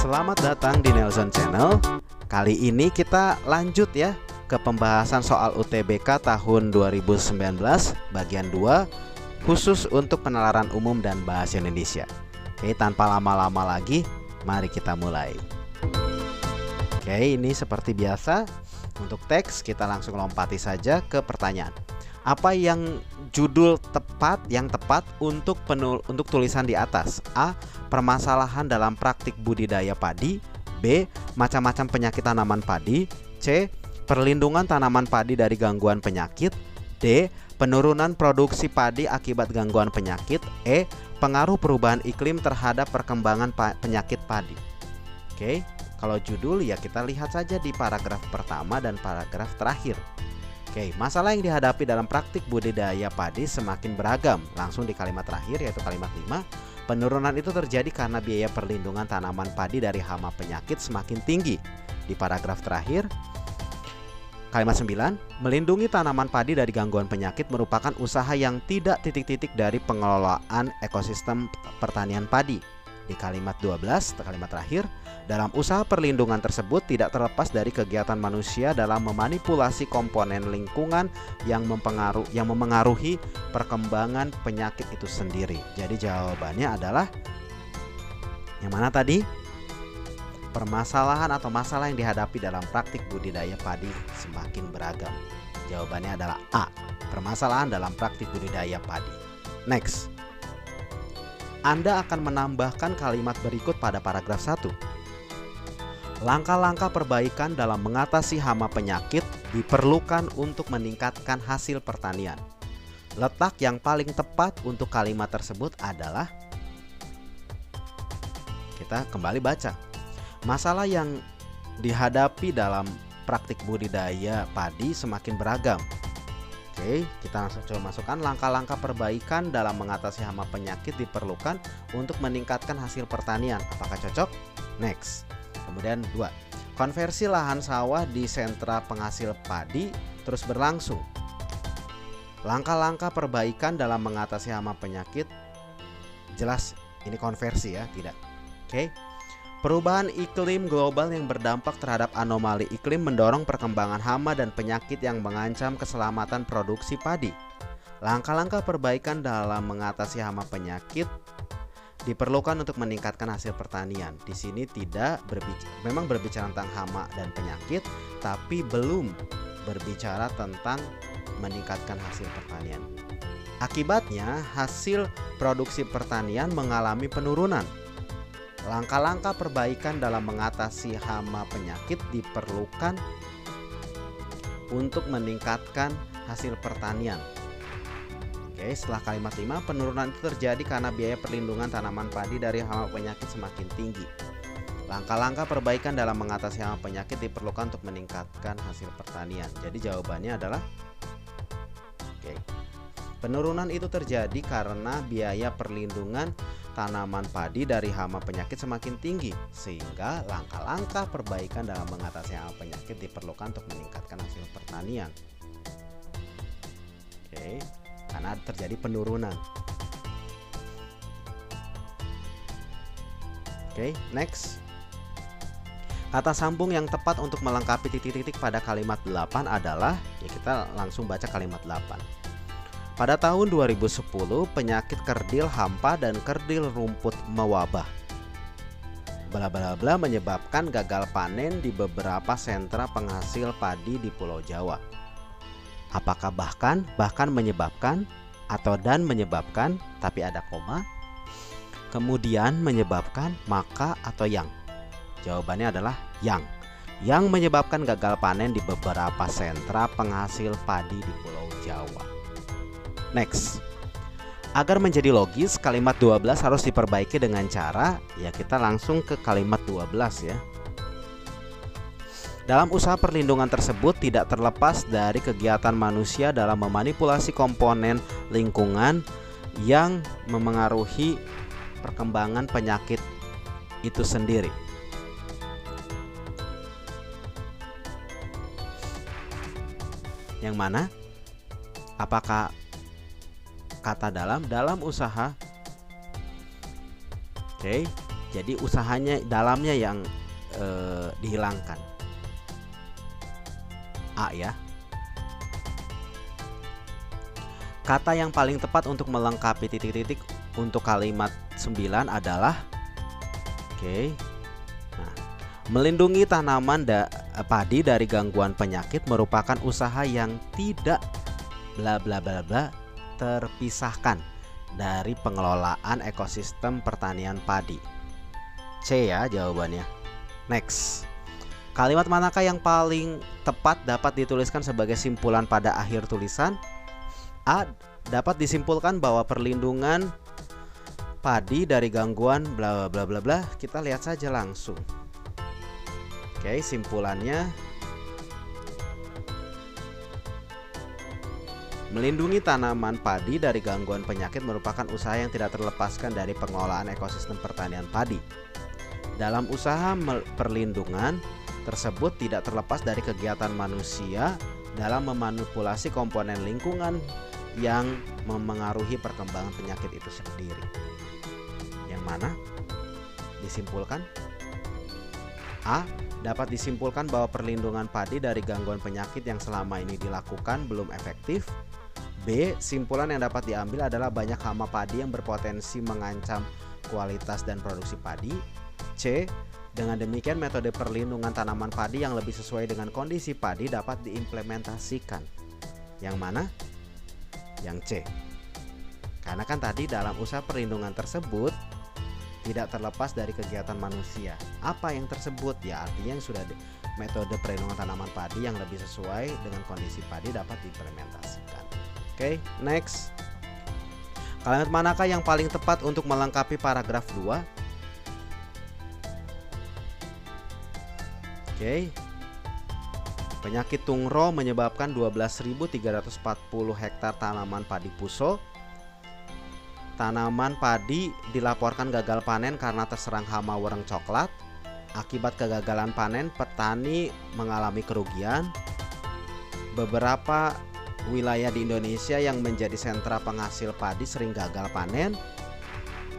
Selamat datang di Nelson Channel. Kali ini kita lanjut ya ke pembahasan soal UTBK tahun 2019 bagian 2 khusus untuk penalaran umum dan bahasa Indonesia. Oke, tanpa lama-lama lagi, mari kita mulai. Oke, ini seperti biasa. Untuk teks kita langsung lompati saja ke pertanyaan. Apa yang judul yang tepat untuk tulisan di atas? A. Permasalahan dalam praktik budidaya padi. B. Macam-macam penyakit tanaman padi. C. Perlindungan tanaman padi dari gangguan penyakit. D. Penurunan produksi padi akibat gangguan penyakit. E. Pengaruh perubahan iklim terhadap perkembangan penyakit padi. Oke, kalau judul ya kita lihat saja di paragraf pertama dan paragraf terakhir. Oke, masalah yang dihadapi dalam praktik budidaya padi semakin beragam. Langsung di kalimat terakhir yaitu kalimat 5. Penurunan itu terjadi karena biaya perlindungan tanaman padi dari hama penyakit semakin tinggi. Di paragraf terakhir kalimat 9. Melindungi tanaman padi dari gangguan penyakit merupakan usaha yang tidak titik-titik dari pengelolaan ekosistem pertanian padi. Di kalimat 12, kalimat terakhir, dalam usaha perlindungan tersebut tidak terlepas dari kegiatan manusia dalam memanipulasi komponen lingkungan yang memengaruhi perkembangan penyakit itu sendiri. Jadi jawabannya adalah yang mana tadi? Permasalahan atau masalah yang dihadapi dalam praktik budidaya padi semakin beragam. Jawabannya adalah A. Permasalahan dalam praktik budidaya padi. Next. Anda akan menambahkan kalimat berikut pada paragraf 1. Langkah-langkah perbaikan dalam mengatasi hama penyakit diperlukan untuk meningkatkan hasil pertanian. Letak yang paling tepat untuk kalimat tersebut adalah, kita kembali baca. Masalah yang dihadapi dalam praktik budidaya padi semakin beragam. Oke, kita langsung coba masukkan langkah-langkah perbaikan dalam mengatasi hama penyakit diperlukan untuk meningkatkan hasil pertanian. Apakah cocok? Next. Kemudian 2. Konversi lahan sawah di sentra penghasil padi terus berlangsung. Langkah-langkah perbaikan dalam mengatasi hama penyakit, jelas ini konversi ya, tidak. Oke. Perubahan iklim global yang berdampak terhadap anomali iklim mendorong perkembangan hama dan penyakit yang mengancam keselamatan produksi padi. Langkah-langkah perbaikan dalam mengatasi hama penyakit diperlukan untuk meningkatkan hasil pertanian. Di sini memang berbicara tentang hama dan penyakit, tapi belum berbicara tentang meningkatkan hasil pertanian. Akibatnya, hasil produksi pertanian mengalami penurunan. Langkah-langkah perbaikan dalam mengatasi hama penyakit diperlukan untuk meningkatkan hasil pertanian. Oke, setelah kalimat 5, penurunan itu terjadi karena biaya perlindungan tanaman padi dari hama penyakit semakin tinggi. Langkah-langkah perbaikan dalam mengatasi hama penyakit diperlukan untuk meningkatkan hasil pertanian. Jadi jawabannya adalah penurunan itu terjadi karena biaya perlindungan tanaman padi dari hama penyakit semakin tinggi, sehingga langkah-langkah perbaikan dalam mengatasi hama penyakit diperlukan untuk meningkatkan hasil pertanian. Oke, karena terjadi penurunan. Oke, next. Kata sambung yang tepat untuk melengkapi titik-titik pada kalimat 8 adalah, ya kita langsung baca kalimat 8. Pada tahun 2010, penyakit kerdil hampa dan kerdil rumput mewabah. Bla bla bla menyebabkan gagal panen di beberapa sentra penghasil padi di Pulau Jawa. Apakah bahkan menyebabkan, atau dan menyebabkan, tapi ada koma. Kemudian menyebabkan, maka, atau yang. Jawabannya adalah yang. Yang menyebabkan gagal panen di beberapa sentra penghasil padi di Pulau Jawa. Next. Agar menjadi logis, kalimat 12 harus diperbaiki dengan cara, ya kita langsung ke kalimat 12 ya. Dalam usaha perlindungan tersebut tidak terlepas dari kegiatan manusia dalam memanipulasi komponen lingkungan yang memengaruhi perkembangan penyakit itu sendiri. Yang mana? Apakah kata dalam usaha? Oke, Jadi usahanya dalamnya yang dihilangkan. A ya. Kata yang paling tepat untuk melengkapi titik-titik untuk kalimat 9 adalah Nah, melindungi tanaman padi dari gangguan penyakit merupakan usaha yang tidak bla bla bla bla terpisahkan dari pengelolaan ekosistem pertanian padi. C ya jawabannya. Next. Kalimat manakah yang paling tepat dapat dituliskan sebagai simpulan pada akhir tulisan? A. Dapat disimpulkan bahwa perlindungan padi dari gangguan bla bla bla bla. Kita lihat saja langsung. Simpulannya, melindungi tanaman padi dari gangguan penyakit merupakan usaha yang tidak terlepaskan dari pengelolaan ekosistem pertanian padi. Dalam usaha perlindungan tersebut tidak terlepas dari kegiatan manusia dalam memanipulasi komponen lingkungan yang memengaruhi perkembangan penyakit itu sendiri. Yang mana disimpulkan? A. Dapat disimpulkan bahwa perlindungan padi dari gangguan penyakit yang selama ini dilakukan belum efektif. B. Simpulan yang dapat diambil adalah banyak hama padi yang berpotensi mengancam kualitas dan produksi padi. C. Dengan demikian metode perlindungan tanaman padi yang lebih sesuai dengan kondisi padi dapat diimplementasikan. Yang mana? Yang C. Karena kan tadi dalam usaha perlindungan tersebut tidak terlepas dari kegiatan manusia. Apa yang tersebut? Ya artinya yang sudah metode perlindungan tanaman padi yang lebih sesuai dengan kondisi padi dapat diimplementasikan. Next. Kalimat manakah yang paling tepat untuk melengkapi paragraf 2? Penyakit tungro menyebabkan 12.340 hektar tanaman padi puso. Tanaman padi dilaporkan gagal panen karena terserang hama wereng coklat. Akibat kegagalan panen, petani mengalami kerugian. Beberapa wilayah di Indonesia yang menjadi sentra penghasil padi sering gagal panen.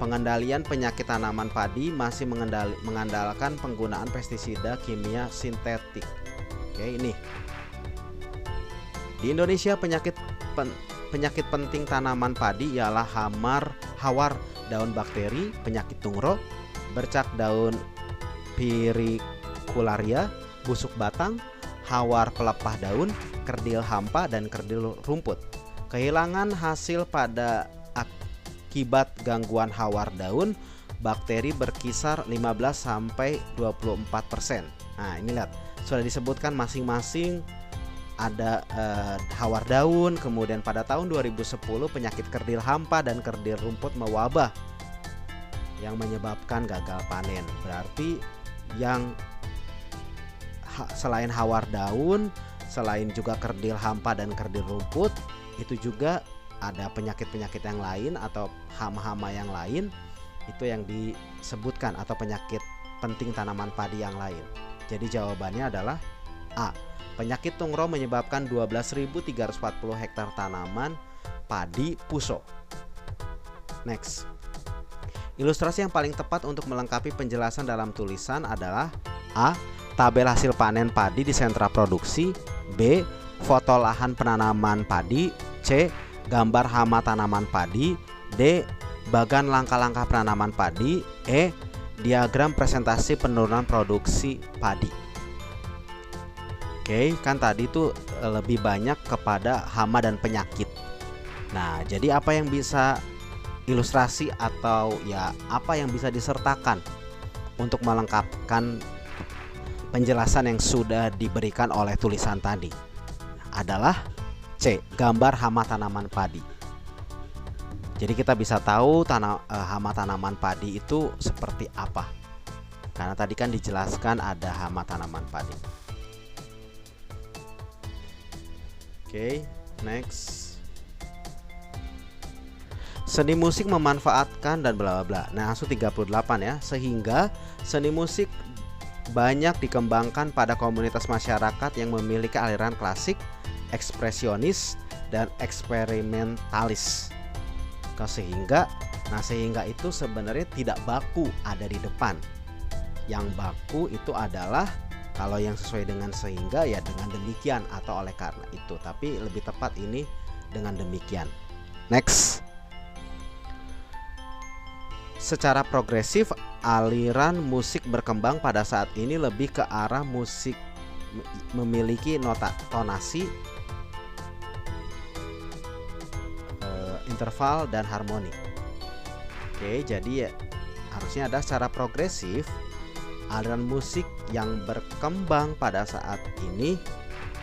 Pengendalian penyakit tanaman padi masih mengandalkan penggunaan pestisida kimia sintetik. Ini di Indonesia penyakit penting tanaman padi ialah hawar daun bakteri, penyakit tungro, bercak daun pirikularia, busuk batang, hawar pelepah daun, kerdil hampa, dan kerdil rumput. Kehilangan hasil pada akibat gangguan hawar daun bakteri berkisar 15-24%. Nah ini lihat, sudah disebutkan masing-masing ada hawar daun. Kemudian pada tahun 2010 penyakit kerdil hampa dan kerdil rumput mewabah yang menyebabkan gagal panen. Berarti yang selain hawar daun, selain juga kerdil hampa dan kerdil rumput, itu juga ada penyakit-penyakit yang lain atau hama-hama yang lain, itu yang disebutkan, atau penyakit penting tanaman padi yang lain. Jadi jawabannya adalah A. Penyakit tungro menyebabkan 12.340 hektar tanaman padi puso. Next. Ilustrasi yang paling tepat untuk melengkapi penjelasan dalam tulisan adalah A. Tabel hasil panen padi di sentra produksi. B. Foto lahan penanaman padi. C. Gambar hama tanaman padi. D. Bagan langkah-langkah penanaman padi. E. Diagram presentasi penurunan produksi padi. Kan tadi itu lebih banyak kepada hama dan penyakit. Nah, jadi apa yang bisa ilustrasi atau ya apa yang bisa disertakan untuk melengkapkan penjelasan yang sudah diberikan oleh tulisan tadi adalah C. Gambar hama tanaman padi. Jadi kita bisa tahu hama tanaman padi itu seperti apa. Karena tadi kan dijelaskan ada hama tanaman padi. Next. Seni musik memanfaatkan dan bla bla bla. Nah, langsung 38 ya. Sehingga seni musik banyak dikembangkan pada komunitas masyarakat yang memiliki aliran klasik, ekspresionis, dan eksperimentalis. Sehingga Nah, sehingga itu sebenarnya tidak baku ada di depan. Yang baku itu adalah kalau yang sesuai dengan sehingga ya dengan demikian atau oleh karena itu. Tapi lebih tepat ini dengan demikian. Next. Secara progresif, aliran musik berkembang pada saat ini lebih ke arah musik memiliki tonasi, interval dan harmoni. Oke, jadi ya, harusnya ada secara progresif aliran musik yang berkembang pada saat ini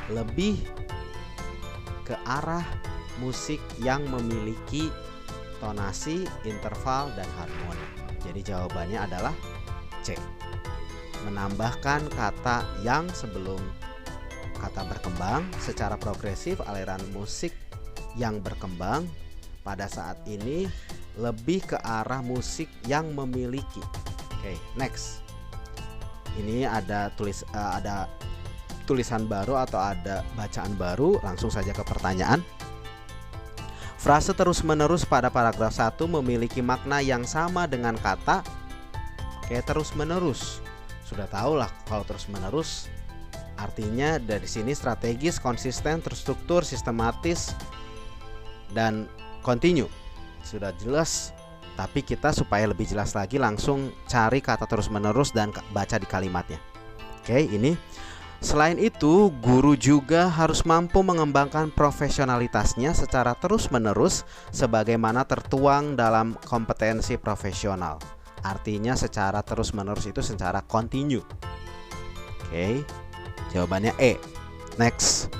lebih ke arah musik yang memiliki tonasi, interval, dan harmoni. Jadi jawabannya adalah C. Menambahkan kata yang sebelum kata berkembang. Secara progresif aliran musik yang berkembang pada saat ini lebih ke arah musik yang memiliki. Oke, next. Ini ada tulisan baru atau ada bacaan baru. Langsung saja ke pertanyaan. Frase terus-menerus pada paragraf 1 memiliki makna yang sama dengan kata terus-menerus. Sudah tahu lah kalau terus-menerus artinya dari sini strategis, konsisten, terstruktur, sistematis, dan continue. Sudah jelas, tapi kita supaya lebih jelas lagi langsung cari kata terus-menerus dan baca di kalimatnya. Oke, ini. Selain itu, guru juga harus mampu mengembangkan profesionalitasnya secara terus-menerus sebagaimana tertuang dalam kompetensi profesional. Artinya secara terus-menerus itu secara continue. Oke, jawabannya E. Next.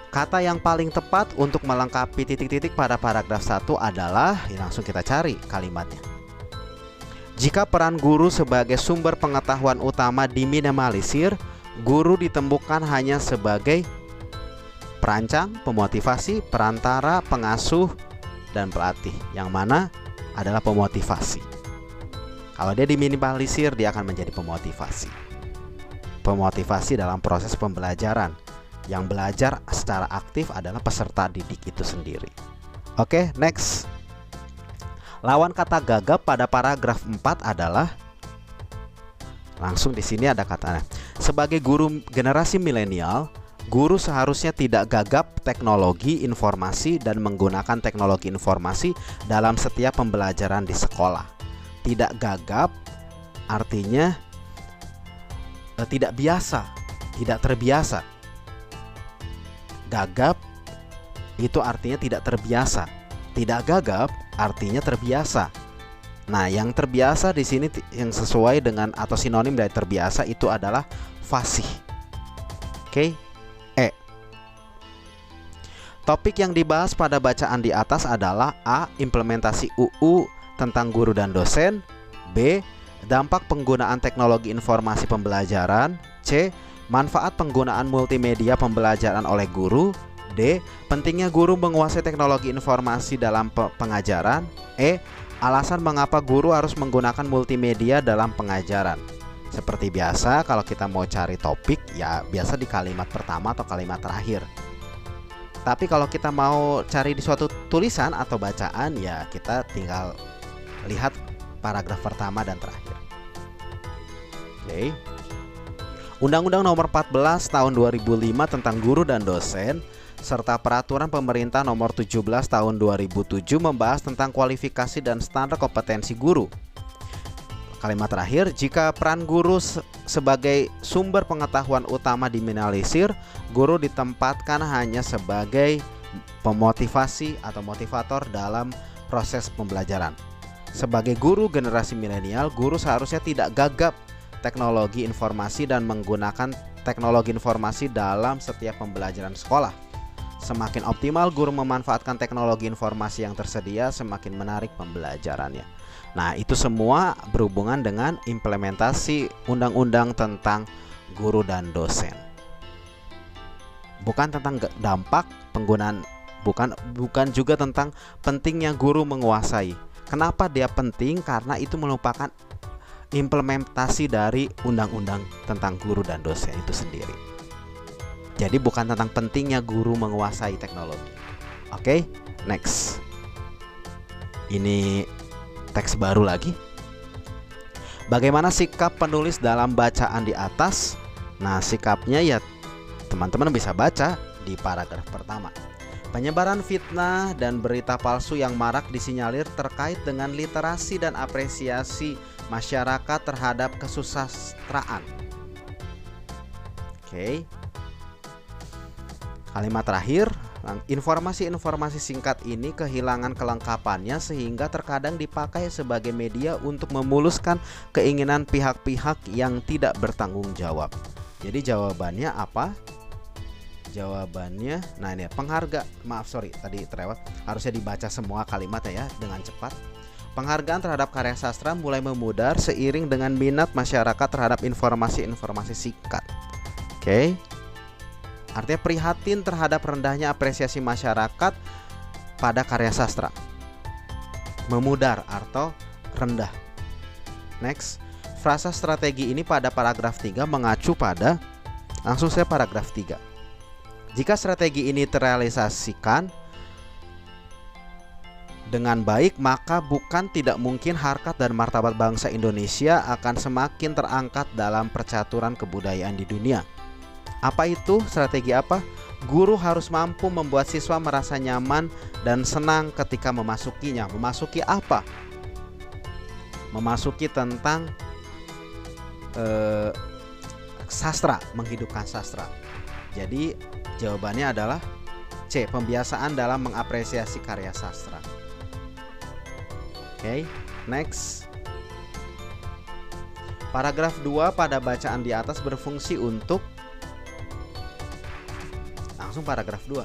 Kata yang paling tepat untuk melengkapi titik-titik pada paragraf 1 adalah, langsung kita cari kalimatnya. Jika peran guru sebagai sumber pengetahuan utama diminimalisir, guru ditemukan hanya sebagai perancang, pemotivasi, perantara, pengasuh, dan pelatih. Yang mana adalah pemotivasi. Kalau dia diminimalisir, dia akan menjadi pemotivasi. Pemotivasi dalam proses pembelajaran. Yang belajar secara aktif adalah peserta didik itu sendiri. Oke, next. Lawan kata gagap pada paragraf 4 adalah, langsung di sini ada katanya. Sebagai guru generasi milenial, guru seharusnya tidak gagap teknologi informasi dan menggunakan teknologi informasi dalam setiap pembelajaran di sekolah. Tidak gagap artinya tidak biasa, tidak terbiasa. Gagap itu artinya tidak terbiasa. Tidak gagap artinya terbiasa. Nah, yang terbiasa di sini yang sesuai dengan atau sinonim dari terbiasa itu adalah fasih. Oke, E. Topik yang dibahas pada bacaan di atas adalah A. Implementasi UU tentang guru dan dosen. B. Dampak penggunaan teknologi informasi pembelajaran. C. Manfaat penggunaan multimedia pembelajaran oleh guru. D. Pentingnya guru menguasai teknologi informasi dalam pengajaran. E. Alasan mengapa guru harus menggunakan multimedia dalam pengajaran. Seperti biasa, kalau kita mau cari topik, ya biasa di kalimat pertama atau kalimat terakhir. Tapi kalau kita mau cari di suatu tulisan atau bacaan, ya kita tinggal lihat paragraf pertama dan terakhir. Oke. Undang-Undang Nomor 14 Tahun 2005 tentang Guru dan Dosen serta Peraturan Pemerintah Nomor 17 Tahun 2007 membahas tentang kualifikasi dan standar kompetensi guru. Kalimat terakhir, jika peran guru sebagai sumber pengetahuan utama diminimalisir, guru ditempatkan hanya sebagai pemotivasi atau motivator dalam proses pembelajaran. Sebagai guru generasi milenial, guru seharusnya tidak gagap teknologi informasi dan menggunakan teknologi informasi dalam setiap pembelajaran sekolah. Semakin optimal guru memanfaatkan teknologi informasi yang tersedia, semakin menarik pembelajarannya. Nah, itu semua berhubungan dengan implementasi undang-undang tentang guru dan dosen. Bukan tentang dampak penggunaan, bukan juga tentang pentingnya guru menguasai. Kenapa dia penting? Karena itu merupakan implementasi dari undang-undang tentang guru dan dosen itu sendiri. Jadi bukan tentang pentingnya guru menguasai teknologi. Oke, next. Ini teks baru lagi. Bagaimana sikap penulis dalam bacaan di atas? Nah, sikapnya ya teman-teman bisa baca di paragraf pertama. Penyebaran fitnah dan berita palsu yang marak disinyalir terkait dengan literasi dan apresiasi masyarakat terhadap kesusastraan. Oke. Kalimat terakhir, informasi-informasi singkat ini kehilangan kelengkapannya sehingga terkadang dipakai sebagai media untuk memuluskan keinginan pihak-pihak yang tidak bertanggung jawab. Jadi jawabannya apa? Jawabannya, nah ini tadi terlewat. Harusnya dibaca semua kalimatnya ya dengan cepat. Penghargaan terhadap karya sastra mulai memudar seiring dengan minat masyarakat terhadap informasi-informasi singkat. Oke. Artinya prihatin terhadap rendahnya apresiasi masyarakat pada karya sastra. Memudar atau rendah. Next, frasa strategi ini pada paragraf 3 mengacu pada, langsung saya paragraf 3. Jika strategi ini terrealisasikan dengan baik, maka bukan tidak mungkin harkat dan martabat bangsa Indonesia akan semakin terangkat dalam percaturan kebudayaan di dunia. Apa itu? Strategi apa? Guru harus mampu membuat siswa merasa nyaman dan senang ketika memasukinya. Memasuki apa? Memasuki tentang sastra, menghidupkan sastra. Jadi jawabannya adalah C, pembiasaan dalam mengapresiasi karya sastra. Oke, next. Paragraf 2 pada bacaan di atas berfungsi untuk, langsung paragraf 2.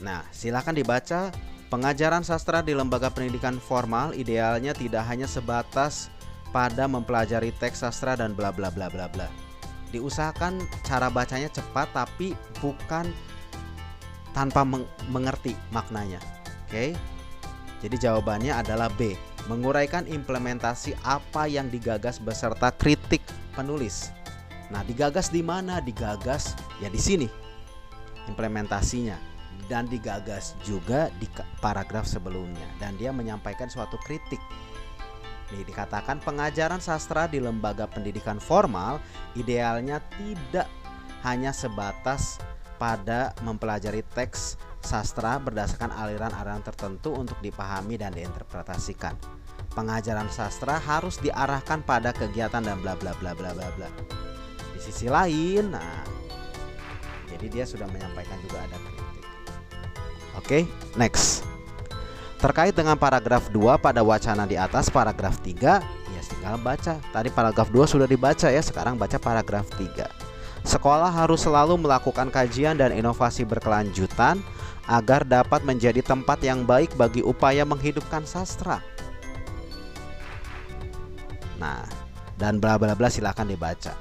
Nah, silakan dibaca. Pengajaran sastra di lembaga pendidikan formal idealnya tidak hanya sebatas pada mempelajari teks sastra dan bla bla bla bla bla. Diusahakan cara bacanya cepat tapi bukan tanpa mengerti maknanya. Oke. Jadi jawabannya adalah B, menguraikan implementasi apa yang digagas beserta kritik penulis. Nah, digagas di mana? Digagas ya di sini. Implementasinya. Dan digagas juga di paragraf sebelumnya, dan dia menyampaikan suatu kritik. Nih, dikatakan pengajaran sastra di lembaga pendidikan formal idealnya tidak hanya sebatas pada mempelajari teks sastra berdasarkan aliran-aliran tertentu untuk dipahami dan diinterpretasikan. Pengajaran sastra harus diarahkan pada kegiatan dan bla bla bla bla bla bla. Di sisi lain, nah, jadi dia sudah menyampaikan juga ada kritik. Oke, next. Terkait dengan paragraf 2 pada wacana di atas, paragraf 3, ya tinggal baca. Tadi paragraf 2 sudah dibaca ya, sekarang baca paragraf 3. Sekolah harus selalu melakukan kajian dan inovasi berkelanjutan agar dapat menjadi tempat yang baik bagi upaya menghidupkan sastra. Nah, dan bla bla bla silakan dibaca.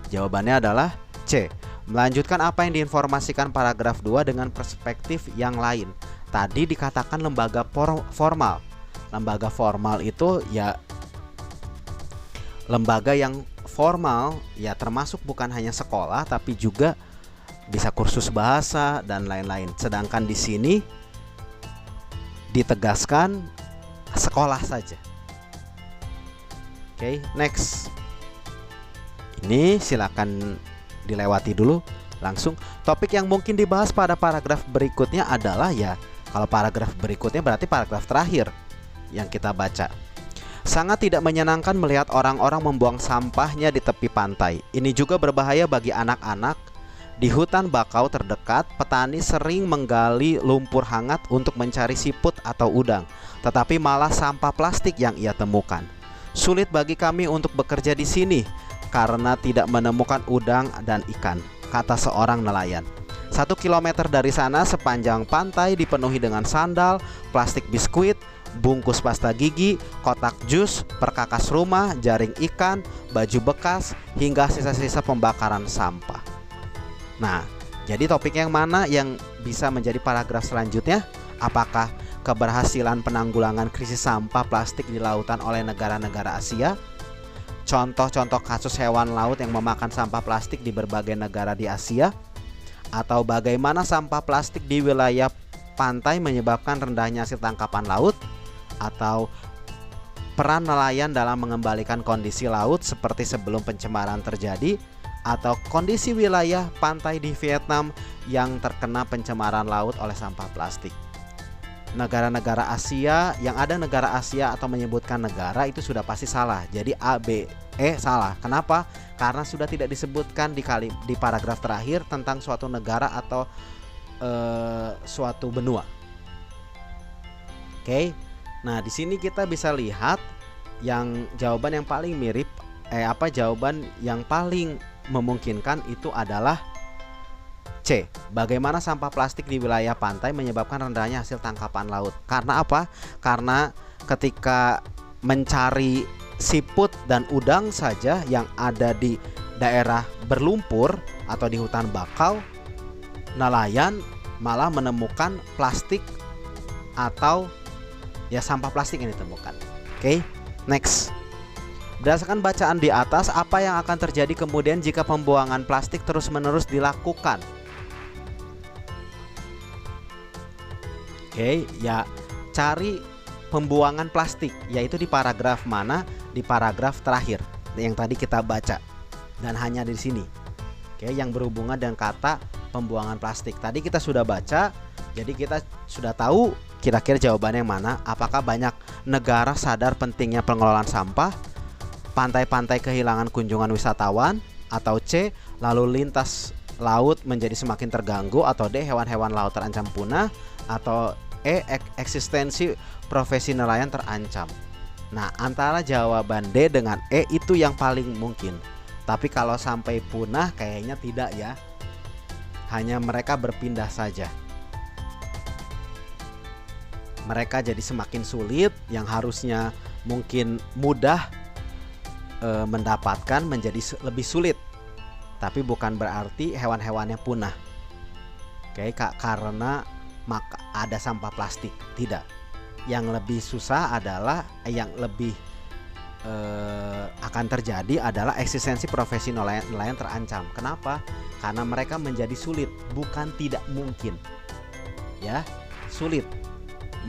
Jawabannya adalah C. Melanjutkan apa yang diinformasikan paragraf 2 dengan perspektif yang lain. Tadi dikatakan lembaga formal. Lembaga formal itu ya lembaga yang formal ya, termasuk bukan hanya sekolah tapi juga bisa kursus bahasa dan lain-lain. Sedangkan di sini ditegaskan sekolah saja. Oke, next. Ini silakan dilewati dulu langsung. Topik yang mungkin dibahas pada paragraf berikutnya adalah ya, kalau paragraf berikutnya berarti paragraf terakhir yang kita baca. Sangat tidak menyenangkan melihat orang-orang membuang sampahnya di tepi pantai. Ini juga berbahaya bagi anak-anak. Di hutan bakau terdekat, petani sering menggali lumpur hangat untuk mencari siput atau udang, tetapi malah sampah plastik yang ia temukan. Sulit bagi kami untuk bekerja di sini karena tidak menemukan udang dan ikan, kata seorang nelayan. 1 kilometer dari sana sepanjang pantai dipenuhi dengan sandal, plastik biskuit, bungkus pasta gigi, kotak jus, perkakas rumah, jaring ikan, baju bekas, hingga sisa-sisa pembakaran sampah. Nah, jadi topik yang mana yang bisa menjadi paragraf selanjutnya? Apakah keberhasilan penanggulangan krisis sampah plastik di lautan oleh negara-negara Asia? Contoh-contoh kasus hewan laut yang memakan sampah plastik di berbagai negara di Asia? Atau bagaimana sampah plastik di wilayah pantai menyebabkan rendahnya hasil tangkapan laut, atau peran nelayan dalam mengembalikan kondisi laut seperti sebelum pencemaran terjadi, atau kondisi wilayah pantai di Vietnam yang terkena pencemaran laut oleh sampah plastik. Negara-negara Asia, yang ada negara Asia atau menyebutkan negara itu sudah pasti salah. Jadi A, B, E salah. Kenapa? Karena sudah tidak disebutkan di paragraf terakhir tentang suatu negara atau suatu benua. Oke. Nah, di sini kita bisa lihat yang jawaban yang paling mirip, jawaban yang paling memungkinkan itu adalah C. Bagaimana sampah plastik di wilayah pantai menyebabkan rendahnya hasil tangkapan laut. Karena apa? Karena ketika mencari siput dan udang saja yang ada di daerah berlumpur atau di hutan bakau, nelayan malah menemukan plastik atau sampah plastik yang ditemukan. Oke, next. Berdasarkan bacaan di atas, apa yang akan terjadi kemudian jika pembuangan plastik terus-menerus dilakukan? Oke, cari pembuangan plastik, yaitu di paragraf mana? Di paragraf terakhir yang tadi kita baca, dan hanya di sini. Oke, yang berhubungan dengan kata pembuangan plastik. Tadi kita sudah baca, jadi kita sudah tahu kira-kira jawabannya yang mana. Apakah banyak negara sadar pentingnya pengelolaan sampah, pantai-pantai kehilangan kunjungan wisatawan, atau C, lalu lintas laut menjadi semakin terganggu, atau D, hewan-hewan laut terancam punah, atau E, eksistensi profesi nelayan terancam. Nah, antara jawaban D dengan E itu yang paling mungkin. Tapi kalau sampai punah kayaknya tidak ya. Hanya mereka berpindah saja. Mereka jadi semakin sulit, yang harusnya mungkin mudah mendapatkan menjadi lebih sulit. Tapi bukan berarti hewan-hewannya punah. Oke, karena ada sampah plastik, tidak. Yang lebih susah adalah yang lebih akan terjadi adalah eksistensi profesi nelayan terancam. Kenapa? Karena mereka menjadi sulit, bukan tidak mungkin. Ya, sulit.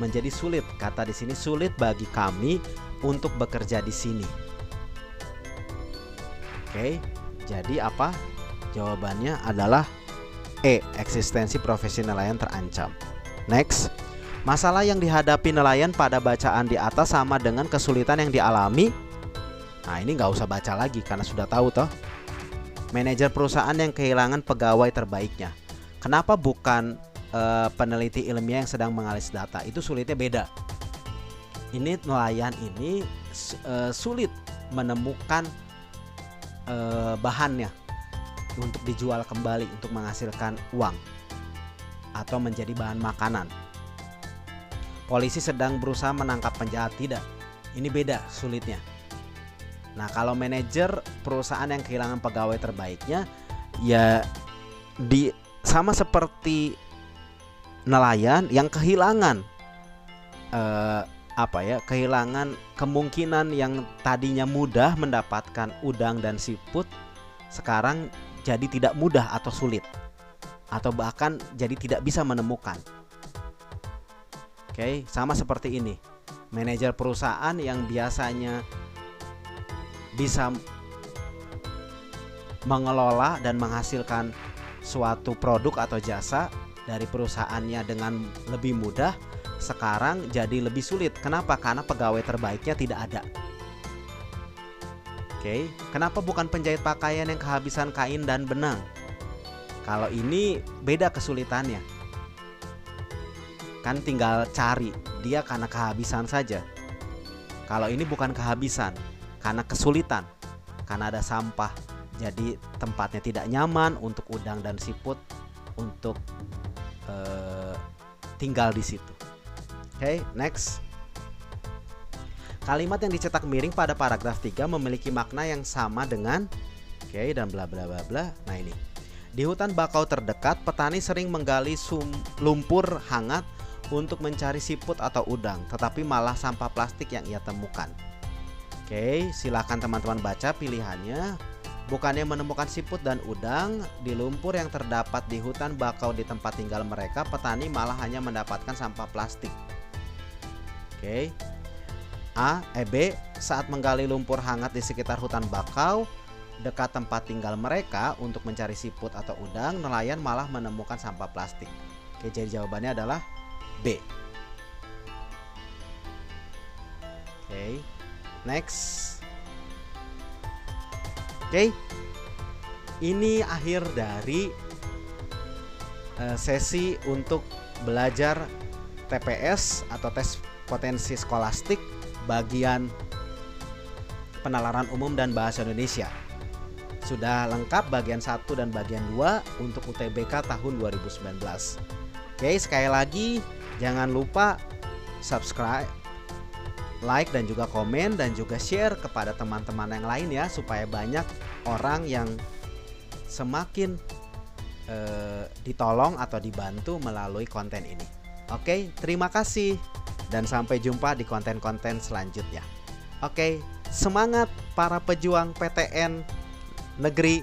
Menjadi sulit, kata di sini sulit bagi kami untuk bekerja di sini. Oke, jadi apa? Jawabannya adalah E, eksistensi profesi nelayan terancam. Next, masalah yang dihadapi nelayan pada bacaan di atas sama dengan kesulitan yang dialami. Nah, ini nggak usah baca lagi karena sudah tahu toh. Manajer perusahaan yang kehilangan pegawai terbaiknya. Kenapa bukan peneliti ilmiah yang sedang menganalisis data? Itu sulitnya beda. Ini nelayan ini sulit menemukan bahannya untuk dijual kembali untuk menghasilkan uang atau menjadi bahan makanan. Polisi sedang berusaha menangkap penjahat, tidak. Ini beda sulitnya. Nah, kalau manajer perusahaan yang kehilangan pegawai terbaiknya, ya sama seperti nelayan yang kehilangan kehilangan kemungkinan yang tadinya mudah mendapatkan udang dan siput, sekarang jadi tidak mudah atau sulit, atau bahkan jadi tidak bisa menemukan. Oke, sama seperti ini. Manajer perusahaan yang biasanya bisa mengelola dan menghasilkan suatu produk atau jasa dari perusahaannya dengan lebih mudah, sekarang jadi lebih sulit. Kenapa? Karena pegawai terbaiknya tidak ada. Oke, kenapa bukan penjahit pakaian yang kehabisan kain dan benang? Kalau ini beda kesulitannya. Kan tinggal cari, dia karena kehabisan saja. Kalau ini bukan kehabisan, karena kesulitan, karena ada sampah. Jadi tempatnya tidak nyaman untuk udang dan siput untuk tinggal di situ. Oke, next. Kalimat yang dicetak miring pada paragraf 3 memiliki makna yang sama dengan dan bla bla bla bla. Nah, ini. Di hutan bakau terdekat, petani sering menggali lumpur hangat untuk mencari siput atau udang, tetapi malah sampah plastik yang ia temukan. Oke, silakan teman-teman baca pilihannya. Bukannya menemukan siput dan udang di lumpur yang terdapat di hutan bakau di tempat tinggal mereka, petani malah hanya mendapatkan sampah plastik. Oke. B. Saat menggali lumpur hangat di sekitar hutan bakau dekat tempat tinggal mereka untuk mencari siput atau udang, nelayan malah menemukan sampah plastik. Oke, jadi jawabannya adalah B. Oke, next. Oke, ini akhir dari sesi untuk belajar TPS atau tes potensi skolastik bagian penalaran umum dan bahasa Indonesia. Sudah lengkap bagian 1 dan bagian 2 untuk UTBK tahun 2019. Oke, sekali lagi jangan lupa subscribe, like dan juga komen dan juga share kepada teman-teman yang lain ya, supaya banyak orang yang semakin ditolong atau dibantu melalui konten ini. Oke, terima kasih dan sampai jumpa di konten-konten selanjutnya. Oke, semangat para pejuang PTN negeri